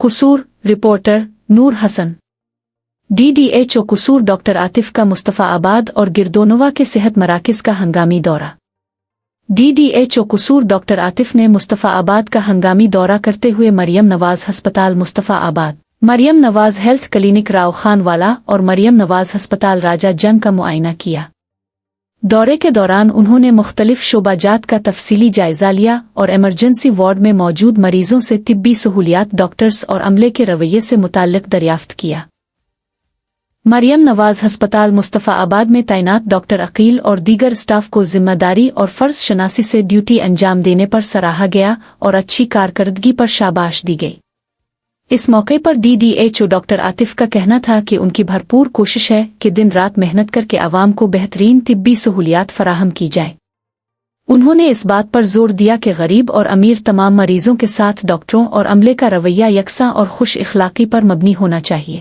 قصور reporter نور حسن DDHO قصور doctor Atif کا مصطفیٰ آباد اور گردونوا کے صحت مراکز کا ہنگامی دورہ DDHO قصور ڈاکٹر عاطف نے مصطفیٰ آباد کا ہنگامی دورہ کرتے ہوئے مریم نواز ہسپتال مصطفیٰ آباد، مریم نواز ہیلتھ کلینک راؤ خان والا اور مریم نواز ہسپتال راجہ جنگ کا معائنہ کیا۔ دورے کے دوران انہوں نے مختلف شعبہ جات کا تفصیلی جائزہ لیا اور ایمرجنسی وارڈ میں موجود مریضوں سے طبی سہولیات، ڈاکٹرز اور عملے کے رویے سے متعلق دریافت کیا۔ مریم نواز ہسپتال مصطفیٰ آباد میں تعینات ڈاکٹر عقیل اور دیگر اسٹاف کو ذمہ داری اور فرض شناسی سے ڈیوٹی انجام دینے پر سراہا گیا اور اچھی کارکردگی پر شاباش دی گئی۔ اس موقع پر DDHO ڈاکٹر عاطف کا کہنا تھا کہ ان کی بھرپور کوشش ہے کہ دن رات محنت کر کے عوام کو بہترین طبی سہولیات فراہم کی جائیں۔ انہوں نے اس بات پر زور دیا کہ غریب اور امیر تمام مریضوں کے ساتھ ڈاکٹروں اور عملے کا رویہ یکساں اور خوش اخلاقی پر مبنی ہونا چاہیے۔